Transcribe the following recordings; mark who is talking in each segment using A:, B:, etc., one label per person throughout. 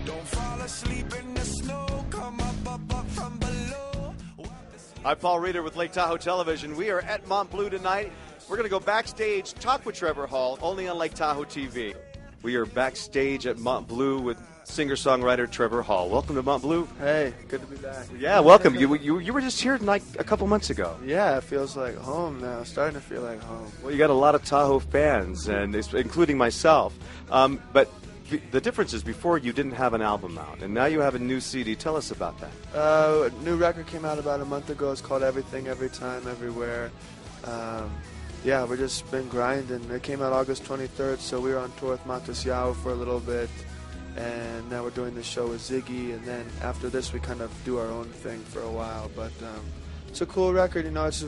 A: Don't fall asleep in the snow, come up from below.
B: I'm Paul Reeder with Lake Tahoe Television. We are at Mont Bleu tonight. We're going to go backstage, talk with Trevor Hall, only on Lake Tahoe TV. We are backstage at Mont Bleu with singer-songwriter Trevor Hall. Welcome to Mont Bleu.
C: Hey, good to be back.
B: Yeah, welcome. You were just here like a couple months ago.
C: Yeah, it feels like home now. Starting to feel like home.
B: Well, you got a lot of Tahoe fans, and including myself. But the difference is before you didn't have an album out, and now you have a new CD. Tell us about that.
C: A new record came out about a month ago. It's called Everything, Every Time, Everywhere. Yeah, we've just been grinding. It came out August 23rd, so we were on tour with Matasiao for a little bit, and now we're doing the show with Ziggy, and then after this we kind of do our own thing for a while. But it's a cool record, you know. It's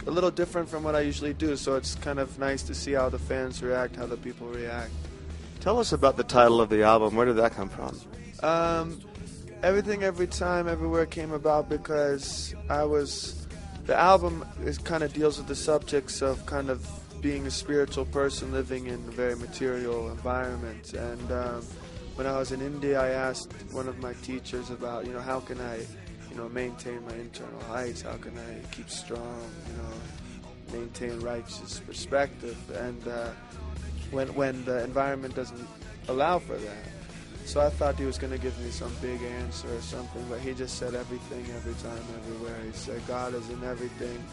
C: a little different from what I usually do, so it's kind of nice to see how the fans react, how the people react.
B: Tell us about the title of the album. Where did that come from?
C: Everything, Every Time, Everywhere came about because the album kind of deals with the subjects of kind of being a spiritual person living in a very material environment. And when I was in India, I asked one of my teachers about, you know, how can I, you know, maintain my internal heights? How can I keep strong, you know, maintain righteous perspective? And when the environment doesn't allow for that. So I thought he was going to give me some big answer or something, but he just said everything, every time, everywhere. He said God is in everything,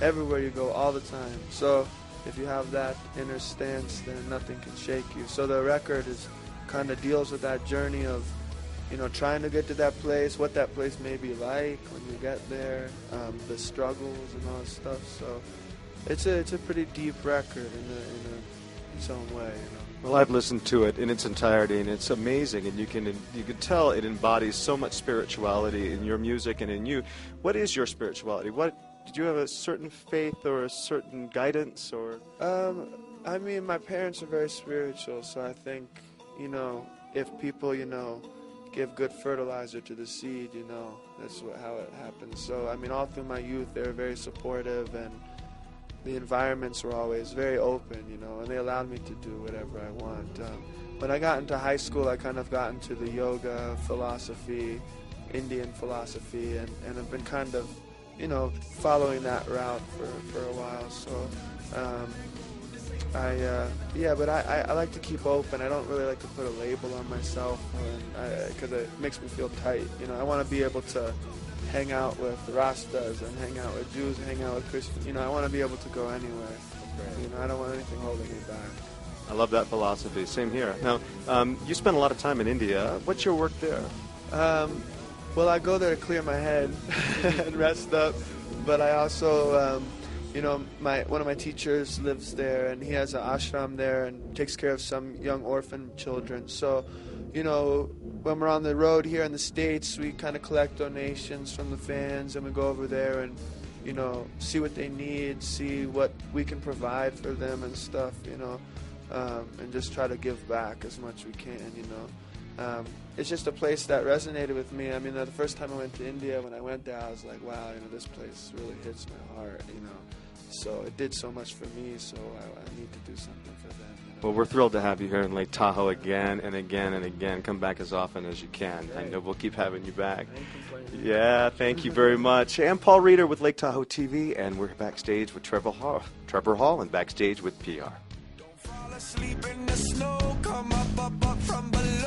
C: everywhere you go, all the time. So if you have that inner stance, then nothing can shake you. So the record kind of deals with that journey of, you know, trying to get to that place, what that place may be like when you get there, the struggles and all that stuff. So it's a pretty deep record in its own way, you know.
B: Well, I've listened to it in its entirety, and it's amazing, and you can tell it embodies so much spirituality in your music and in you. What is your spirituality? Did you have a certain faith or a certain guidance, or?
C: I mean, my parents are very spiritual, so I think, you know, if people, you know, give good fertilizer to the seed, you know, that's how it happens. So, I mean, all through my youth, they were very supportive, and the environments were always very open, you know, and they allowed me to do whatever I want. When I got into high school, I kind of got into the yoga, philosophy, Indian philosophy, and I've been kind of, you know, following that route for a while. So, but I like to keep open. I don't really like to put a label on myself because it makes me feel tight. You know, I want to be able to hang out with the Rastas and hang out with Jews and hang out with Christians. You know, I want to be able to go anywhere. You know, I don't want anything holding me back.
B: I love that philosophy. Same here. Now, you spent a lot of time in India. What's your work there?
C: Well, I go there to clear my head and rest up. But I also, you know, one of my teachers lives there, and he has an ashram there and takes care of some young orphan children. So, you know, when we're on the road here in the States, we kind of collect donations from the fans, and we go over there and, you know, see what they need, see what we can provide for them and stuff, you know, and just try to give back as much as we can, you know. It's just a place that resonated with me. I mean, the first time I went to India, when I went there, I was like, wow, you know, this place really hits my heart, you know. So it did so much for me, so I need to do something for them. You know?
B: Well, we're thrilled to have you here in Lake Tahoe again and again and again. Come back as often as you can.
C: Great.
B: I know we'll keep having you back.
C: Yeah,
B: thank you very much. I'm Paul Reeder with Lake Tahoe TV, and we're backstage with Trevor Hall and Backstage with PR.
A: Don't fall asleep in the snow, come up from below.